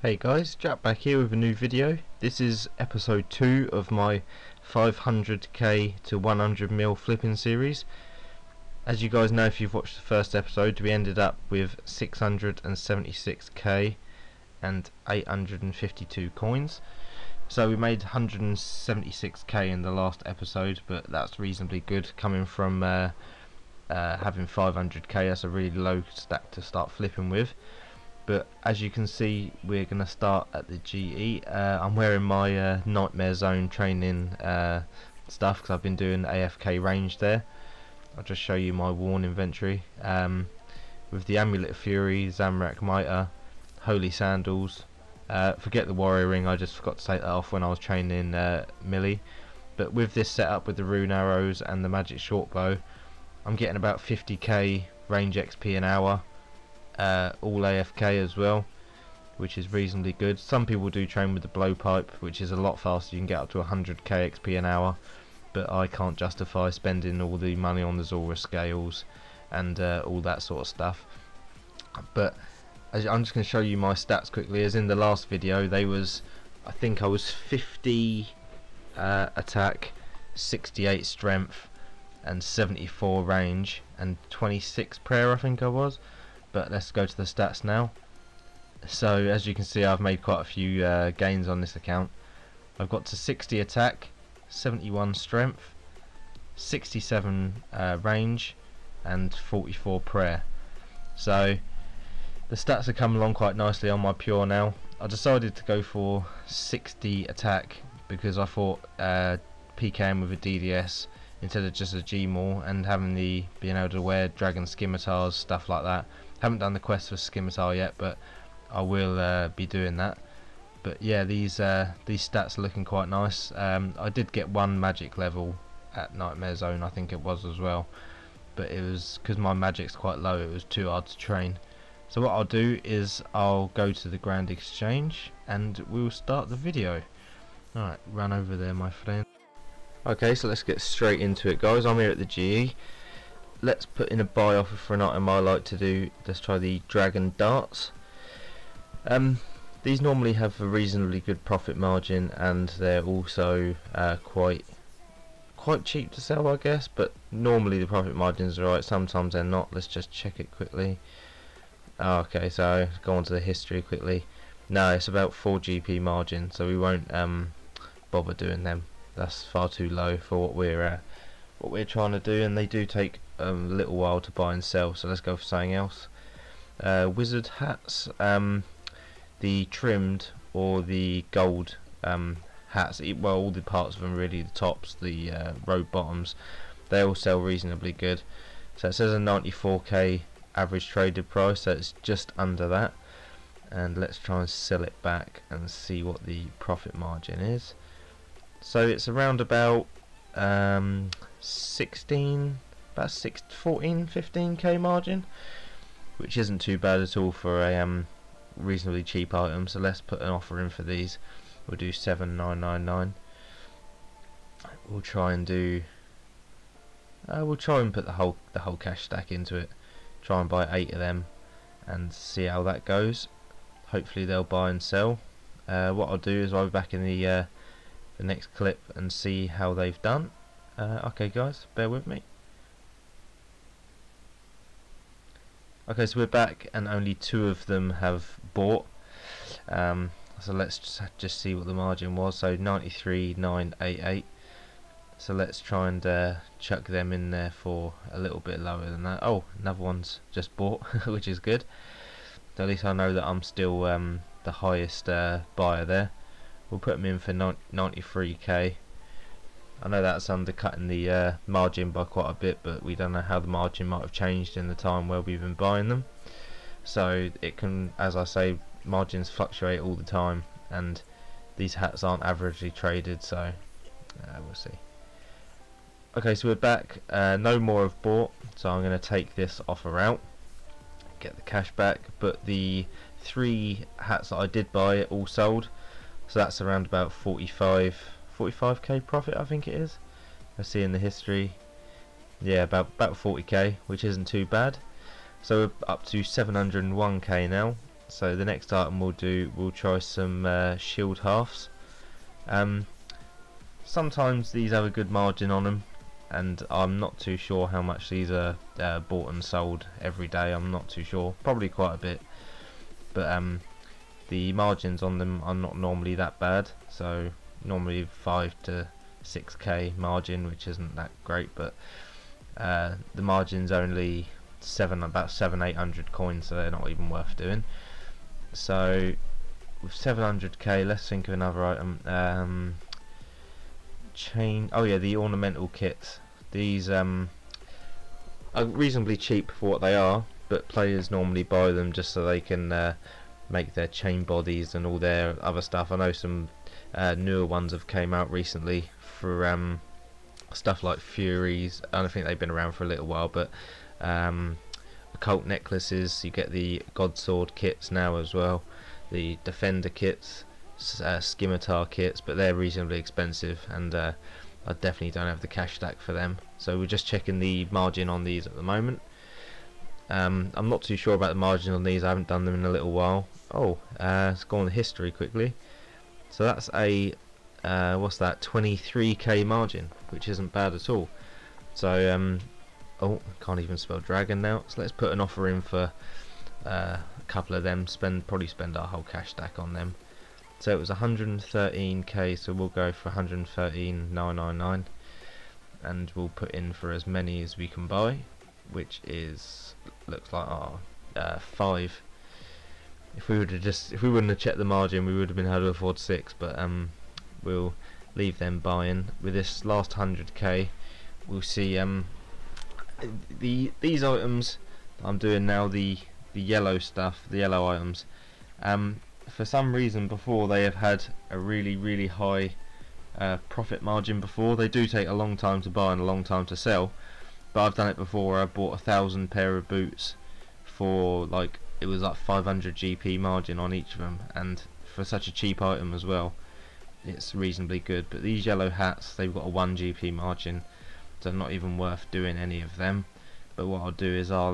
Hey guys, Jack back here with a new video. This is episode 2 of my 500k to 100mm flipping series. As you guys know, if you've watched the first episode, we ended up with 676k and 852 coins. So we made 176k in the last episode, but that's reasonably good coming from having 500k. That's a really low stack to start flipping with. But as you can see, we're going to start at the GE. I'm wearing my Nightmare Zone training stuff because I've been doing AFK range there. I'll just show you my worn inventory with the Amulet of Fury, Zamrak Mitre, Holy Sandals. Forget the Warrior Ring, I just forgot to take that off when I was training melee. But with this setup with the Rune Arrows and the Magic Shortbow, I'm getting about 50k range XP an hour. All AFK as well, which is reasonably good. Some people do train with the blowpipe, which is a lot faster. You can get up to 100k XP an hour, but I can't justify spending all the money on the Zora scales and all that sort of stuff. But I'm just going to show you my stats quickly. As in the last video, I think I was 50 attack, 68 strength, and 74 range, and 26 prayer I think I was. But let's go to the stats now. So as you can see, I've made quite a few gains on this account. I've got to 60 attack, 71 strength, 67 range, and 44 prayer. So the stats are coming along quite nicely on my pure now. I decided to go for 60 attack because I thought PKM with a DDS instead of just a Gmaul, and having being able to wear dragon scimitars, stuff like that. Haven't done the quest for scimitar yet, but I will be doing that. But yeah, these stats are looking quite nice. I did get one magic level at Nightmare Zone, I think it was as well, but it was because my magic's quite low, it was too hard to train. So what I'll do is I'll go to the Grand Exchange and we'll start the video. Alright, run over there my friend. Okay, so let's get straight into it guys. I'm here at the GE. Let's put in a buy offer for an item I like to do. Let's try the Dragon Darts. These normally have a reasonably good profit margin, and they're also quite cheap to sell, I guess, but normally the profit margins are right, sometimes they're not. Let's just check it quickly. Okay, so go on to the history quickly. No, it's about 4 GP margin, so we won't bother doing them. That's far too low for what we're trying to do, and they do take a little while to buy and sell. So let's go for something else. Wizard hats, the trimmed or the gold hats. Well, all the parts of them really, the tops, the robe bottoms, they all sell reasonably good. So it says a 94k average traded price, so it's just under that. And let's try and sell it back and see what the profit margin is. So it's around about 15k margin, which isn't too bad at all for a reasonably cheap item. So let's put an offer in for these. We'll do 7,999. We'll try and put the whole cash stack into it. Try and buy 8 of them and see how that goes. Hopefully they'll buy and sell. What I'll do is I'll be back in the next clip and see how they've done. Okay guys, bear with me. Okay, so we're back and only 2 of them have bought. So let's just see what the margin was. So 93,988. So let's try and chuck them in there for a little bit lower than that. Oh, another one's just bought, which is good. At least I know that I'm still the highest buyer there. We'll put them in for 93k. I know that's undercutting the margin by quite a bit, but we don't know how the margin might have changed in the time where we've been buying them. So it can, as I say, margins fluctuate all the time, and these hats aren't averagely traded, so we'll see. Okay, so we're back. No more have bought, so I'm going to take this offer out, get the cash back, but the 3 hats that I did buy all sold. So that's around about 45k profit, I think it is. I see in the history. Yeah, about 40k, which isn't too bad. So we're up to 701k now. So the next item we'll try some shield halves. Sometimes these have a good margin on them, and I'm not too sure how much these are bought and sold every day. I'm not too sure, probably quite a bit, but the margins on them are not normally that bad. So normally 5 to 6k margin, which isn't that great, but the margin's only about 700-800 coins, so they're not even worth doing. So with 700k, let's think of another item. Oh yeah, the ornamental kits. These are reasonably cheap for what they are, but players normally buy them just so they can make their chain bodies and all their other stuff. I know some newer ones have came out recently for stuff like Furies. I don't think they've been around for a little while, but occult necklaces. You get the God Sword kits now as well, the Defender kits, Scimitar kits, but they're reasonably expensive, and I definitely don't have the cash stack for them. So we're just checking the margin on these at the moment. I'm not too sure about the margin on these. I haven't done them in a little while. Let's go on the history quickly. So that's a what's that, 23k margin, which isn't bad at all. So can't even spell dragon now, so let's put an offer in for a couple of them. Probably spend our whole cash stack on them. So it was 113k, so we'll go for 113,999, and we'll put in for as many as we can buy, which is, looks like 5. If we wouldn't have checked the margin, we would have been able to afford 6, but we'll leave them buying. With this last 100k, we'll see these items that I'm doing now, the yellow stuff, the yellow items. For some reason before, they have had a really high profit margin before. They do take a long time to buy and a long time to sell, but I've done it before where I bought 1,000 pair of boots for it was like 500 GP margin on each of them, and for such a cheap item as well, it's reasonably good. But these yellow hats, they've got a 1 GP margin, so not even worth doing any of them. But what I'll do is I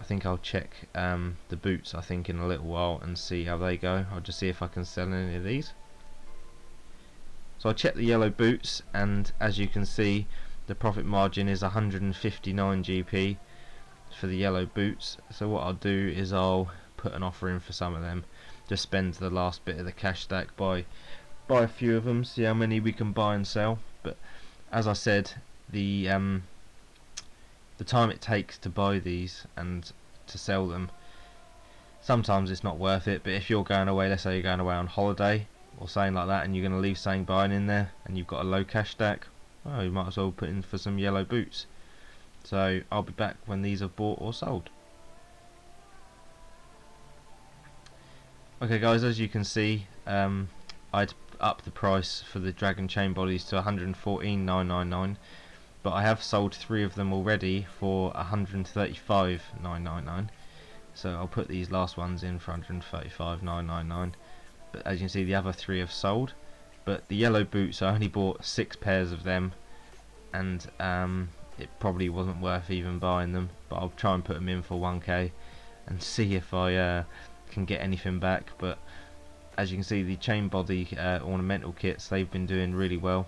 think I'll check the boots, I think, in a little while and see how they go. I'll just see if I can sell any of these. So I checked the yellow boots, and as you can see, the profit margin is 159 GP for the yellow boots. So what I'll do is I'll put an offer in for some of them, just spend the last bit of the cash stack, buy a few of them, see how many we can buy and sell. But as I said, the time it takes to buy these and to sell them, sometimes it's not worth it. But if you're going away, let's say you're going away on holiday or something like that, and you're going to leave something buying in there and you've got a low cash stack, well, you might as well put in for some yellow boots. So I'll be back when these are bought or sold. Okay guys, as you can see, I'd up the price for the dragon chain bodies to 114,999, but I have sold 3 of them already for 135,999. So I'll put these last ones in for 135,999. But as you can see, the other 3 have sold. But the yellow boots, I only bought 6 pairs of them, and it probably wasn't worth even buying them. But I'll try and put them in for 1k and see if I can get anything back. But as you can see, the chain body ornamental kits, they've been doing really well.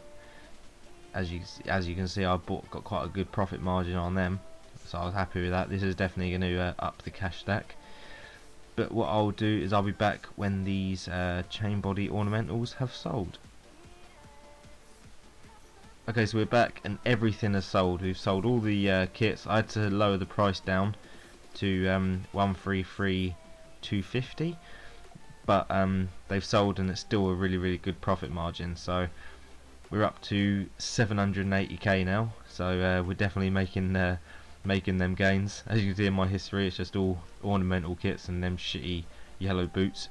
As you can see, I got quite a good profit margin on them, so I was happy with that. This is definitely going to up the cash stack. But what I'll do is I'll be back when these chain body ornamentals have sold. Okay, so we're back and everything has sold. We've sold all the kits. I had to lower the price down to 133,250, but they've sold, and it's still a really good profit margin. So we're up to 780k now, so we're definitely making them gains. As you can see in my history, it's just all ornamental kits and them shitty yellow boots.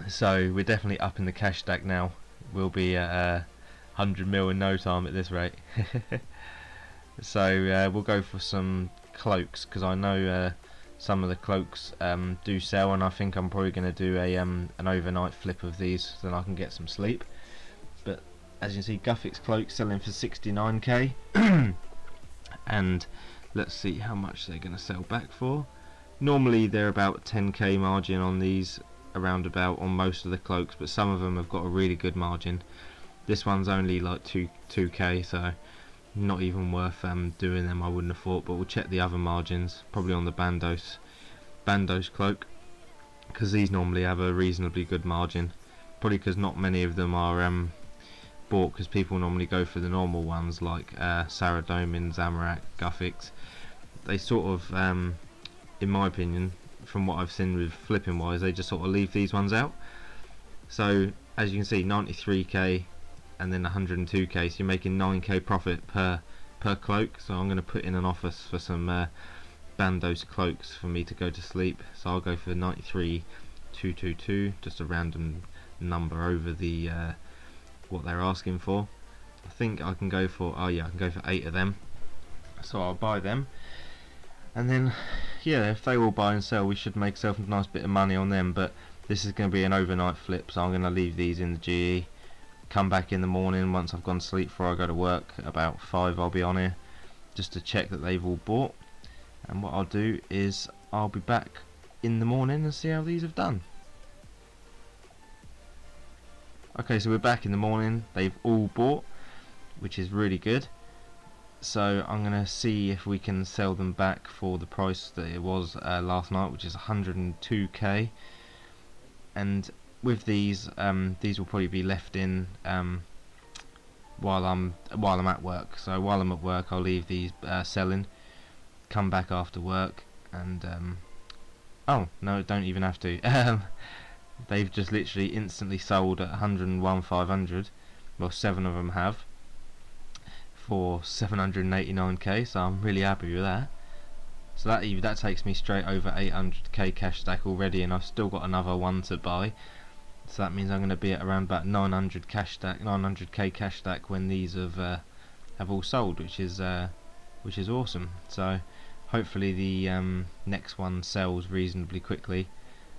So we're definitely up in the cash stack now. We'll be at 100 mil in no time at this rate. So we'll go for some cloaks, because I know some of the cloaks do sell, and I think I'm probably going to do an overnight flip of these so then I can get some sleep. But as you can see, Guffix cloak selling for 69k. And let's see how much they're going to sell back for. Normally they're about 10k margin on these, around about, on most of the cloaks, but some of them have got a really good margin. This one's only like 2k, so not even worth doing them, I wouldn't have thought. But we'll check the other margins, probably on the Bandos cloak, because these normally have a reasonably good margin, probably because not many of them are bought, because people normally go for the normal ones like Saradomin, Zamorak, Guthix. They sort of, in my opinion, from what I've seen with flipping wise, they just sort of leave these ones out. So as you can see, 93k and then 102k, so you're making 9k profit per cloak. So I'm going to put in an offer for some Bandos cloaks for me to go to sleep. So I'll go for 93,222, just a random number over the what they're asking for. I think I can go for, oh yeah, I can go for 8 of them, so I'll buy them, and then yeah, if they all buy and sell, we should make ourselves a nice bit of money on them. But this is going to be an overnight flip, so I'm going to leave these in the GE, come back in the morning once I've gone to sleep before I go to work. About 5 I'll be on here just to check that they've all bought, and what I'll do is I'll be back in the morning and see how these have done. Okay, so we're back in the morning, they've all bought, which is really good. So I'm going to see if we can sell them back for the price that it was last night, which is 102k. And with these will probably be left in while I'm at work. So while I'm at work, I'll leave these selling, come back after work, and oh no, don't even have to. They've just literally instantly sold at 101,500. Well, 7 of them have, for 789k, so I'm really happy with that. So that takes me straight over 800k cash stack already, and I've still got another one to buy. So that means I'm going to be at around about 900k cash stack when these have all sold, which is awesome. So hopefully the next one sells reasonably quickly,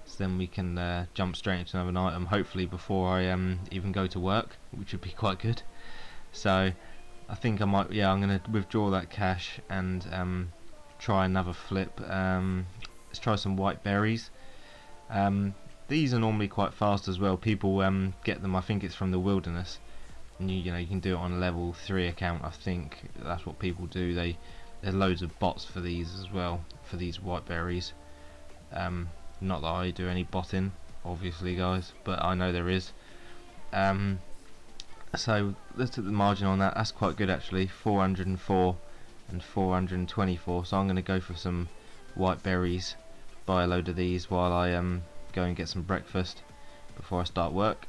so then we can jump straight into another item, hopefully before I even go to work, which would be quite good. So I think I might, yeah, I'm going to withdraw that cash and try another flip. Let's try some white berries. These are normally quite fast as well. People get them, I think it's from the wilderness, and you know, you can do it on a level 3 account. I think that's what people do. There's loads of bots for these as well, for these white berries. Not that I do any botting, obviously, guys, but I know there is. So let's look at the margin on that. That's quite good actually, 404 and 424. So I'm going to go for some white berries, buy a load of these while I go and get some breakfast before I start work.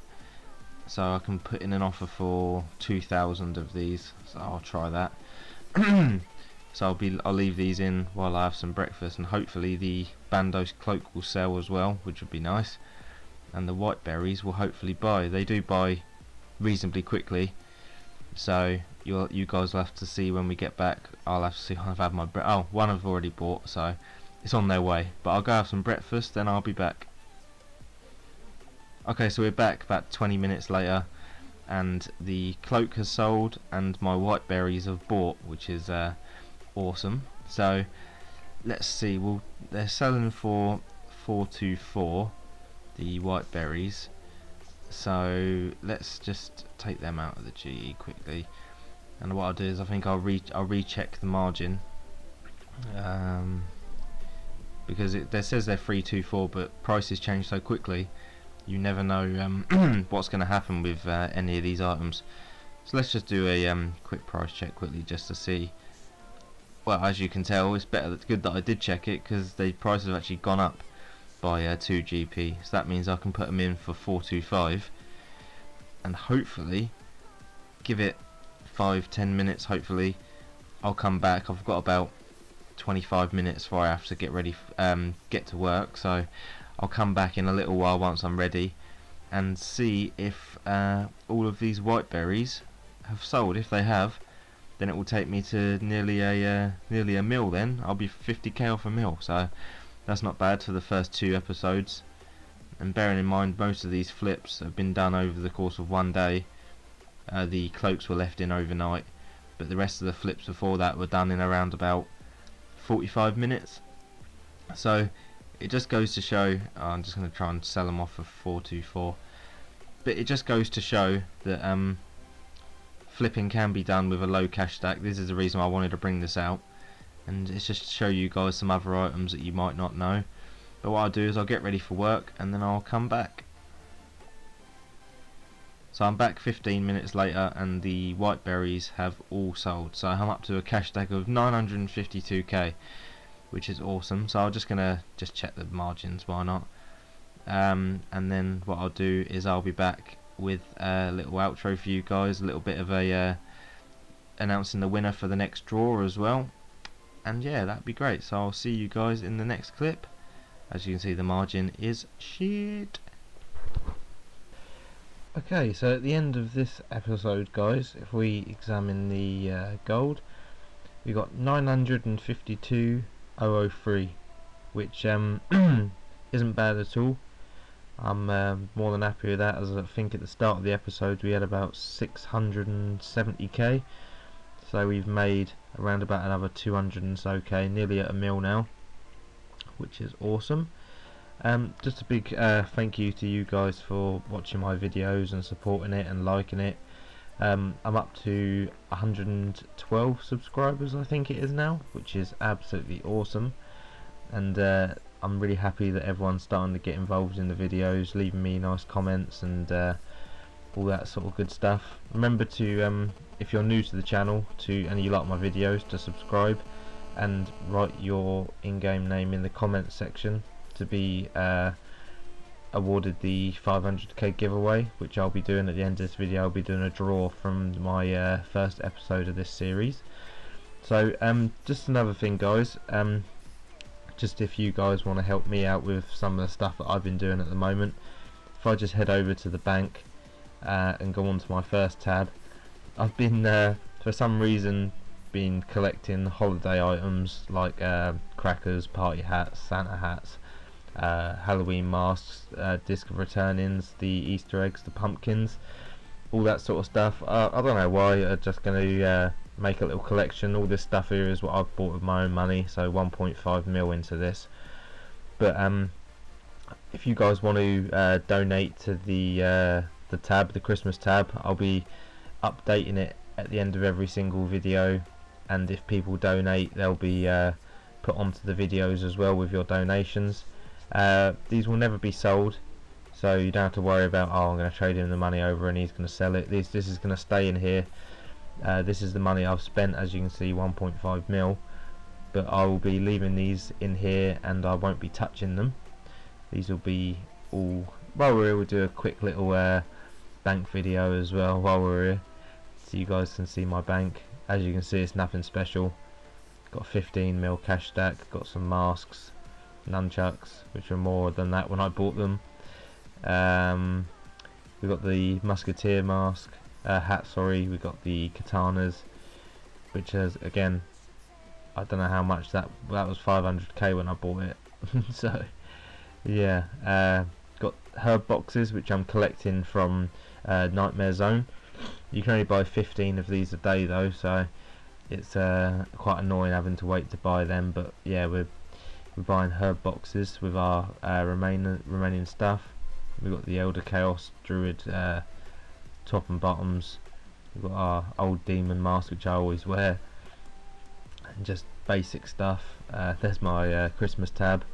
So I can put in an offer for 2,000 of these. So I'll try that. So I'll leave these in while I have some breakfast, and hopefully the Bandos cloak will sell as well, which would be nice. And the white berries will hopefully buy. They do buy reasonably quickly, so you guys will have to see when we get back. I'll have to see when I've had my oh, one I've already bought, so it's on their way. But I'll go have some breakfast, then I'll be back. Okay, so we're back about 20 minutes later, and the cloak has sold and my white berries have bought, which is awesome. So let's see, well, they're selling for 424, the white berries. So let's just take them out of the GE quickly, and what I'll do is I think I'll recheck the margin, because it says they're 324, but prices change so quickly you never know what's going to happen with any of these items. So let's just do a quick price check quickly just to see. Well, as you can tell, it's good that I did check it, because the prices have actually gone up by 2 GP. So that means I can put them in for 425, and hopefully give it 5-10 minutes. Hopefully I'll come back. I've got about 25 minutes before I have to get ready, get to work. So I'll come back in a little while once I'm ready and see if all of these white berries have sold. If they have, then it will take me to nearly a mil. Then I'll be 50k off a mil, so that's not bad for the first 2 episodes. And bearing in mind most of these flips have been done over the course of one day, the cloaks were left in overnight, but the rest of the flips before that were done in around about 45 minutes. So it just goes to show, I'm just going to try and sell them off for 424, but it just goes to show that flipping can be done with a low cash stack. This is the reason why I wanted to bring this out, and it's just to show you guys some other items that you might not know. But what I'll do is I'll get ready for work and then I'll come back. So I'm back 15 minutes later and the white berries have all sold, so I'm up to a cash stack of 952k, which is awesome. So I'm just gonna check the margins, why not? And then what I'll do is I'll be back with a little outro for you guys, a little bit of a announcing the winner for the next draw as well, and yeah, that'd be great. So I'll see you guys in the next clip. As you can see, the margin is shit. Okay, so at the end of this episode, guys, if we examine the gold, we got 952,003, which isn't bad at all. I'm more than happy with that, as I think at the start of the episode we had about 670k, so we've made around about another 200 and so k, nearly at a mil now, which is awesome. Just a big thank you to you guys for watching my videos and supporting it and liking it. I'm up to 112 subscribers, I think it is now, which is absolutely awesome, and I'm really happy that everyone's starting to get involved in the videos, leaving me nice comments and all that sort of good stuff. Remember to, if you're new to the channel and you like my videos, to subscribe and write your in-game name in the comments section to be awarded the 500k giveaway, which I'll be doing at the end of this video. I'll be doing a draw from my first episode of this series. So just another thing, guys, just if you guys want to help me out with some of the stuff that I've been doing at the moment, if I just head over to the bank and go on to my first tab, I've been for some reason been collecting holiday items like crackers, party hats, Santa hats, Halloween masks, disc of return-ins, the Easter eggs, the pumpkins, all that sort of stuff. I don't know why, I'm just going to make a little collection. All this stuff here is what I've bought with my own money, so 1.5 mil into this. But if you guys want to donate to the tab, the Christmas tab, I'll be updating it at the end of every single video, and if people donate, they'll be put onto the videos as well with your donations. These will never be sold, so you don't have to worry about, oh, I'm going to trade him the money over and he's going to sell it. This is going to stay in here. This is the money I've spent, as you can see, 1.5 mil, but I will be leaving these in here and I won't be touching them. These will be all, while we're here, we'll do a quick little bank video as well while we're here, so you guys can see my bank. As you can see, it's nothing special. Got a 15 mil cash stack, got some masks, nunchucks, which are more than that when I bought them. We got the musketeer mask, hat, sorry. We got the katanas, which has, again, I don't know how much that was, 500k when I bought it. So yeah, got herb boxes, which I'm collecting from Nightmare Zone. You can only buy 15 of these a day though, so it's quite annoying having to wait to buy them. But yeah, we're buying herb boxes with our remaining stuff. We've got the Elder Chaos Druid top and bottoms. We've got our old demon mask, which I always wear, and just basic stuff. There's my Christmas tab,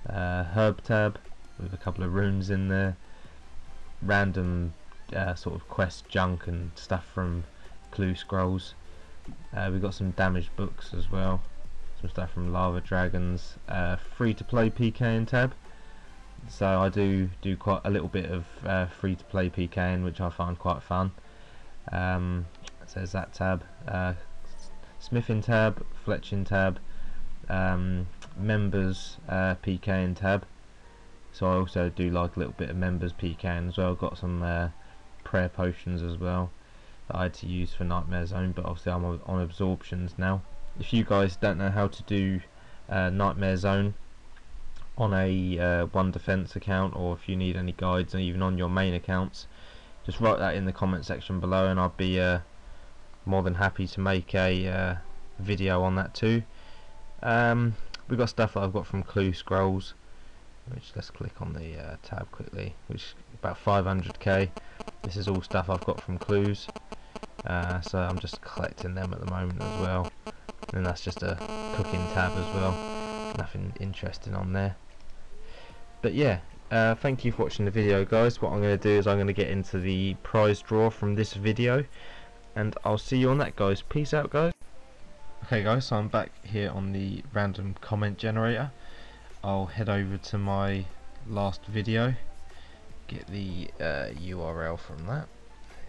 herb tab with a couple of runes in there, random sort of quest junk and stuff from clue scrolls. We've got some damaged books as well, some stuff from Lava Dragons, free to play PKing tab. So I do quite a little bit of free to play PKing, which I find quite fun. So there's that tab, smithing tab, fletching tab, members PKing tab. So I also do like a little bit of members PKing as well. Got some prayer potions as well that I had to use for Nightmare Zone, but obviously I'm on absorptions now. If you guys don't know how to do Nightmare Zone on a one defense account, or if you need any guides, and even on your main accounts, just write that in the comment section below and I'll be more than happy to make a video on that too. But We've got stuff that I've got from Clue Scrolls, which let's click on the tab quickly, which is about 500k. This is all stuff I've got from Clues, so I'm just collecting them at the moment as well. And that's just a cooking tab as well, nothing interesting on there. But yeah, thank you for watching the video, guys. What I'm going to do is I'm going to get into the prize draw from this video, and I'll see you on that, guys. Peace out, guys. Okay guys, so I'm back here on the random comment generator. I'll head over to my last video, get the URL from that,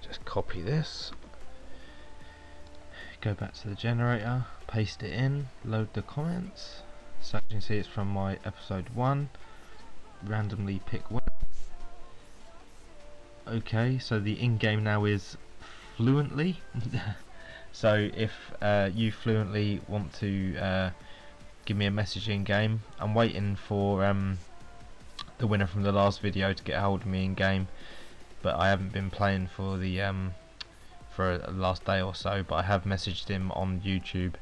just copy this, go back to the generator, paste it in, load the comments. So as you can see, it's from my episode 1, randomly pick one. Okay, so the in-game now is fluently. So if you fluently want to give me a message in game, I'm waiting for the winner from the last video to get a hold of me in game, but I haven't been playing for the last day or so, but I have messaged him on YouTube,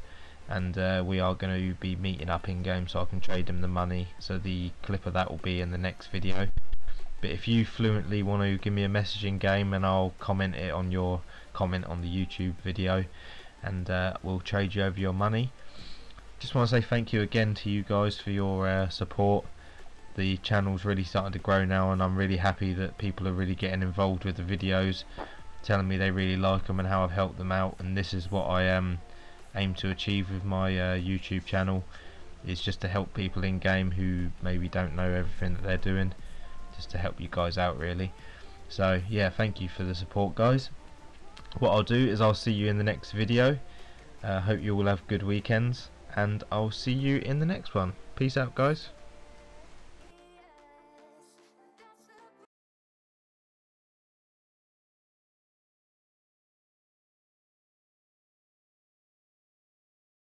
and we are going to be meeting up in game so I can trade him the money. So the clip of that will be in the next video. But if you fluently want to give me a message in game, and I'll comment it on your comment on the YouTube video, and we'll trade you over your money. Just want to say thank you again to you guys for your support. The channel's really starting to grow now, and I'm really happy that people are really getting involved with the videos, telling me they really like them and how I've helped them out. And this is what I aim to achieve with my YouTube channel, is just to help people in game who maybe don't know everything that they're doing, just to help you guys out really. So yeah, thank you for the support, guys. What I'll do is I'll see you in the next video. Hope you all have good weekends, and I'll see you in the next one. Peace out, guys.